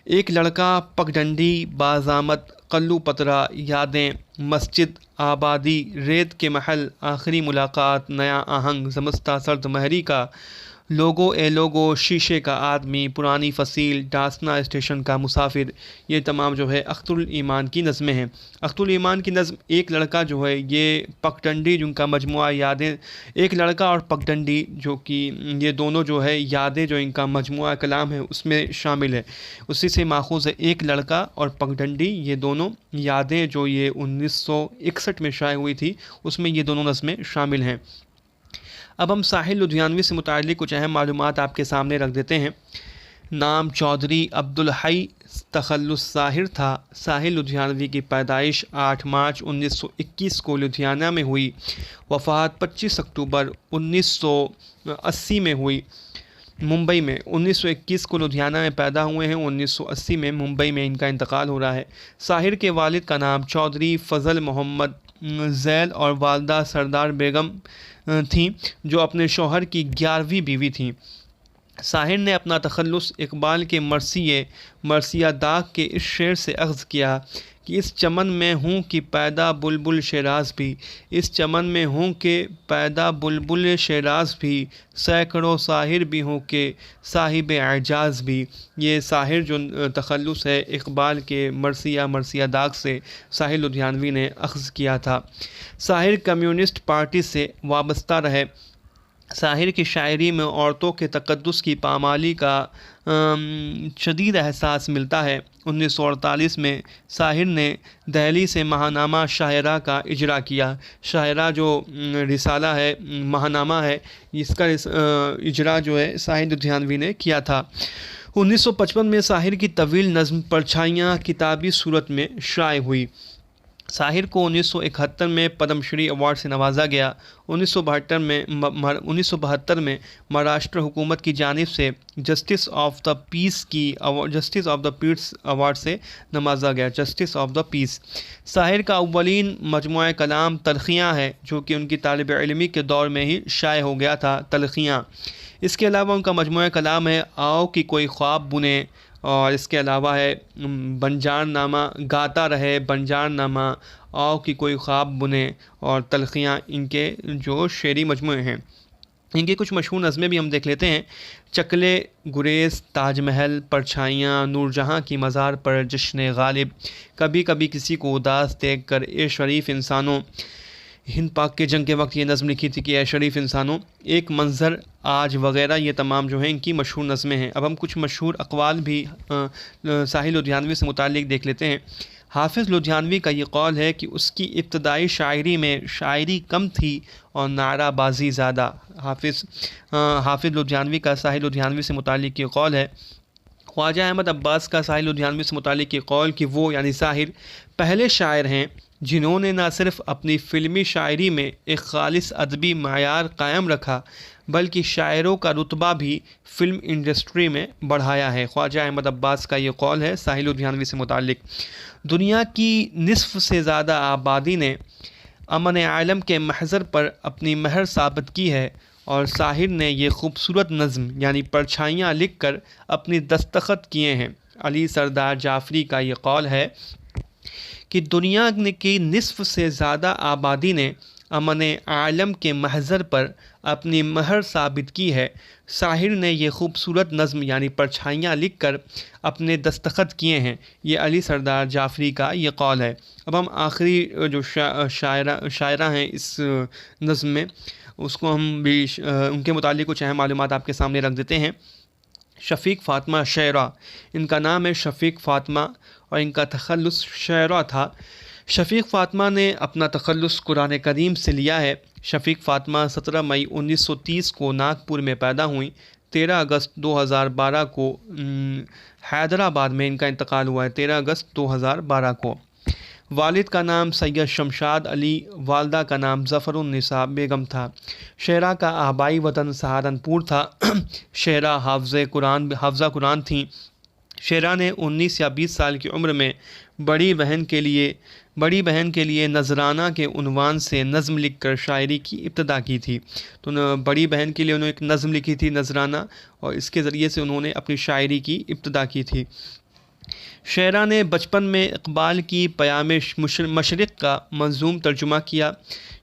ایک لڑکا، پگڈنڈی، بازآمد، قلو پترا، یادیں، مسجد، آبادی، ریت کے محل، آخری ملاقات، نیا آہنگ، زمستہ سرد مہری کا، لوگو اے لوگو، شیشے کا آدمی، پرانی فصیل، ڈاسنا اسٹیشن کا مسافر، یہ تمام جو ہے اخترالایمان کی نظمیں ہیں۔ اخترالایمان کی نظم ایک لڑکا جو ہے یہ پگڈنڈی جن کا مجموعہ یادیں، ایک لڑکا اور پگڈنڈی جو کہ یہ دونوں جو ہے یادیں جو ان کا مجموعہ کلام ہے اس میں شامل ہے، اسی سے ماخوذ ہے۔ ایک لڑکا اور پگڈنڈی یہ دونوں یادیں جو یہ 1961 میں شائع ہوئی تھی اس میں یہ دونوں نظمیں شامل ہیں۔ اب ہم ساحل لدھیانوی سے متعلق کچھ اہم معلومات آپ کے سامنے رکھ دیتے ہیں۔ نام چودھری عبدالحی، تخلص ساحر تھا۔ ساحل لدھیانوی کی پیدائش 8 مارچ 1921 کو لدھیانہ میں ہوئی، وفات 25 اکتوبر 1980 میں ہوئی ممبئی میں۔ 1921 کو لدھیانہ میں پیدا ہوئے ہیں، 1980 میں ممبئی میں ان کا انتقال ہو رہا ہے۔ ساحر کے والد کا نام چودھری فضل محمد ذیل اور والدہ سردار بیگم تھیں جو اپنے شوہر کی 11ویں بیوی تھیں۔ ساحر نے اپنا تخلص اقبال کے مرثیہ داغ کے اس شعر سے اخذ کیا کہ اس چمن میں ہوں کہ پیدا بلبل شیراز بھی، اس چمن میں ہوں کہ پیدا بلبل شیراز بھی، سینکڑوں ساحر بھی ہوں کہ صاحب اعجاز بھی۔ یہ ساحر جو تخلص ہے اقبال کے مرثیہ داغ سے ساحل لدھیانوی نے اخذ کیا تھا۔ ساحر کمیونسٹ پارٹی سے وابستہ رہے۔ ساحر کی شاعری میں عورتوں کے تقدس کی پامالی کا شدید احساس ملتا ہے۔ 1948 میں ساحر نے دہلی سے ماہنامہ شاعرہ کا اجرا کیا۔ شاعرہ جو رسالہ ہے، ماہنامہ ہے، اس کا اجرا جو ہے ساحل لدھیانوی نے کیا تھا۔ 1955 میں ساحر کی طویل نظم پرچھائیاں کتابی صورت میں شائع ہوئی۔ ساحر کو 1971 میں پدم شری ایوارڈ سے نوازا گیا۔ 1972 میں مہاراشٹر حکومت کی جانب سے justice of the peace award سے نوازا گیا۔ جسٹس آف دا پیس۔ ساحر کا اولین مجموعہ کلام تلخیاں ہے جو کہ ان کی طالب علمی کے دور میں ہی شائع ہو گیا تھا، تلخیاں۔ اس کے علاوہ ان کا مجموعہ کلام ہے آؤ کہ کوئی خواب بنے، اور اس کے علاوہ ہے بنجار نامہ، گاتا رہے بنجار نامہ، آؤ کہ کوئی خواب بنے اور تلخیاں ان کے جو شعری مجموعے ہیں۔ ان کی کچھ مشہور نظمیں بھی ہم دیکھ لیتے ہیں۔ چکلے گریز، تاج محل، پرچھائیاں، نور جہاں کی مزار پر جشن غالب، کبھی کبھی کسی کو اداس دیکھ کر، اے شریف انسانوں، ہند پاک کے جنگ کے وقت یہ نظم لکھی تھی کہ اے شریف انسانوں، ایک منظر آج وغیرہ، یہ تمام جو ہیں ان کی مشہور نظمیں ہیں۔ اب ہم کچھ مشہور اقوال بھی ساحل لدھیانوی سے متعلق دیکھ لیتے ہیں۔ حافظ لدھیانوی کا یہ قول ہے کہ اس کی ابتدائی شاعری میں شاعری کم تھی اور نعرہ بازی زیادہ۔ حافظ لدھیانوی کا ساحل لدھیانوی سے متعلق یہ قول ہے۔ خواجہ احمد عباس کا ساحل لدھیانوی سے متعلق یہ قول کہ وہ یعنی ساحر پہلے شاعر ہیں جنہوں نے نہ صرف اپنی فلمی شاعری میں ایک خالص ادبی معیار قائم رکھا بلکہ شاعروں کا رتبہ بھی فلم انڈسٹری میں بڑھایا ہے۔ خواجہ احمد عباس کا یہ قول ہے ساحل لدھیانوی سے متعلق۔ دنیا کی نصف سے زیادہ آبادی نے امن عالم کے محضر پر اپنی مہر ثابت کی ہے، اور ساحر نے یہ خوبصورت نظم یعنی پرچھائیاں لکھ کر اپنی دستخط کیے ہیں۔ علی سردار جعفری کا یہ قول ہے کہ دنیا کی نصف سے زیادہ آبادی نے امن عالم کے محضر پر اپنی مہر ثابت کی ہے۔ ساحر نے یہ خوبصورت نظم یعنی پرچھائیاں لکھ کر اپنے دستخط کیے ہیں، یہ علی سردار جعفری کا یہ قول ہے۔ اب ہم آخری جو شاعرہ ہیں اس نظم میں اس کو ہم بھی ان کے متعلق کچھ اہم معلومات آپ کے سامنے رکھ دیتے ہیں۔ شفیق فاطمہ شعرا، ان کا نام ہے شفیق فاطمہ اور ان کا تخلص شعرا تھا۔ شفیق فاطمہ نے اپنا تخلص قرآن کریم سے لیا ہے۔ شفیق فاطمہ 17 مئی 1930 کو ناگپور میں پیدا ہوئیں۔ 13 اگست 2012 کو حیدرآباد میں ان کا انتقال ہوا ہے، 13 اگست 2012 کو۔ والد کا نام سید شمشاد علی، والدہ کا نام ظفر النساء بیگم تھا۔ شعرا کا آبائی وطن سہارنپور تھا۔ شعرا حافظہ قرآن تھیں۔ شعرا نے 19 یا 20 سال کی عمر میں بڑی بہن کے لیے نذرانہ کے عنوان سے نظم لکھ کر شاعری کی ابتدا کی تھی۔ تو بڑی بہن کے لیے انہوں نے ایک نظم لکھی تھی نذرانہ، اور اس کے ذریعے سے انہوں نے اپنی شاعری کی ابتدا کی تھی۔ شعرا نے بچپن میں اقبال کی پیام مشرق کا منظوم ترجمہ کیا۔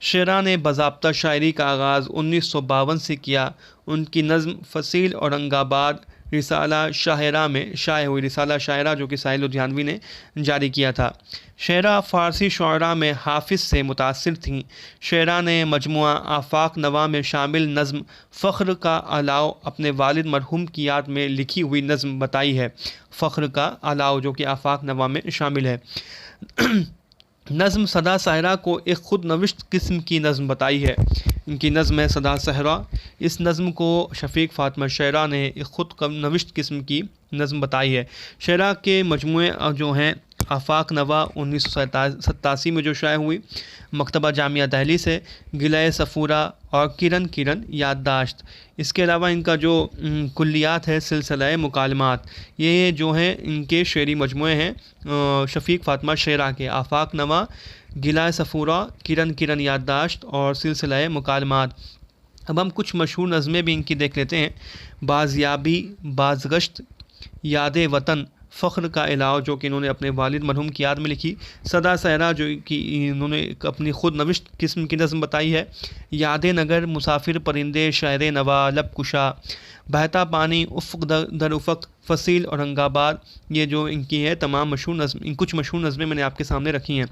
شعرا نے باضابطہ شاعری کا آغاز 1952 سے کیا۔ ان کی نظم فصیل اورنگ آباد رسالہ شاہرہ میں شائع ہوئی، رسالہ شاہرہ جو کہ ساحل لدھیانوی نے جاری کیا تھا۔ شعرا فارسی شعراء میں حافظ سے متاثر تھیں۔ شعرا نے مجموعہ آفاق نوا میں شامل نظم فخر کا الاؤ اپنے والد مرحوم کی یاد میں لکھی ہوئی نظم بتائی ہے۔ فخر کا الاؤ جو کہ آفاق نوا میں شامل ہے۔ نظم سدا صحرا کو ایک خود نوشت قسم کی نظم بتائی ہے۔ ان کی نظم ہے سدا صحرا۔ اس نظم کو شفیق فاطمہ شعرا نے ایک خود نوشت قسم کی نظم بتائی ہے۔ شعرا کے مجموعے جو ہیں آفاق نوا 1987 میں جو شائع ہوئی مکتبہ جامعہ دہلی سے، گلہ صفورہ اور کرن یادداشت۔ اس کے علاوہ ان کا جو کلیات ہے سلسلہ مکالمات، یہ جو ہیں ان کے شعری مجموعے ہیں شفیق فاطمہ شعرا کے، آفاق نوا، گلہ صفورہ، کرن یادداشت اور سلسلہ مکالمات۔ اب ہم کچھ مشہور نظمیں بھی ان کی دیکھ لیتے ہیں۔ بازیابی، بازگشت، یاد وطن، فخر کا الاؤ جو کہ انہوں نے اپنے والد مرحوم کی یاد میں لکھی، سدا صحرا جو کہ انہوں نے اپنی خود نوشت قسم کی نظم بتائی ہے، یاد نگر، مسافر پرندے، شہر نوا، لب کشا، بہتا پانی، افق در افق، فصیل اورنگ آباد، یہ جو ان کی ہے تمام مشہور نظم، کچھ مشہور نظمیں میں نے آپ کے سامنے رکھی ہیں۔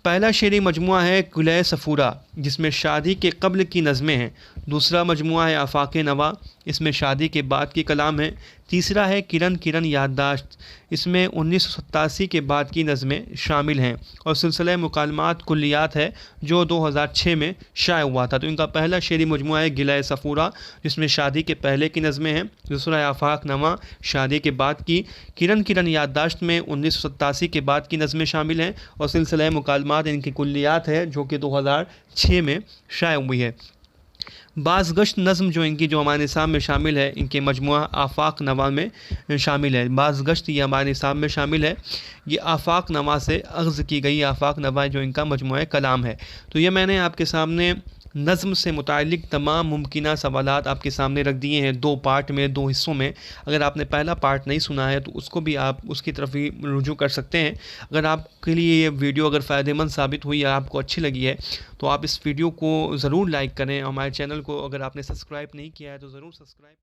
پہلا شعری مجموعہ ہے گلہ صفورہ، جس میں شادی کے قبل کی نظمیں ہیں۔ دوسرا مجموعہ ہے آفاق نوا، اس میں شادی کے بعد کی کلام ہے۔ تیسرا ہے کرن یادداشت، اس میں 1987 کے بعد کی نظمیں شامل ہیں۔ اور سلسلہ مکالمات کلیات ہے جو 2006 میں شائع ہوا تھا۔ تو ان کا پہلا شعری مجموعہ ہے گلہ صفورہ، جس میں شادی کے پہلے کی نظمیں ہیں۔ دوسرا ہے آفاق نوا، شادی کے بعد کی۔ کرن یادداشت میں 1987 کے بعد کی نظمیں شامل ہیں، اور سلسلہ مکالمات ان کی کلیات ہے جو کہ 2006 میں شائع ہوئی ہے۔ بازگشت نظم جو ان کی جو ہمارے نصاب میں شامل ہے، ان کے مجموعہ آفاق نوا میں شامل ہے۔ بازگشت یہ ہمارے نصاب میں شامل ہے، یہ آفاق نوا سے اخذ کی گئی آفاق نوا جو ان کا مجموعہ کلام ہے۔ تو یہ میں نے آپ کے سامنے نظم سے متعلق تمام ممکنہ سوالات آپ کے سامنے رکھ دیے ہیں، 2 پارٹ میں، 2 حصوں میں۔ اگر آپ نے پہلا پارٹ نہیں سنا ہے تو اس کو بھی آپ اس کی طرف ہی رجوع کر سکتے ہیں۔ اگر آپ کے لیے یہ ویڈیو اگر فائدہ مند ثابت ہوئی یا آپ کو اچھی لگی ہے تو آپ اس ویڈیو کو ضرور لائک کریں، ہمارے چینل کو اگر آپ نے سبسکرائب نہیں کیا ہے تو ضرور سبسکرائب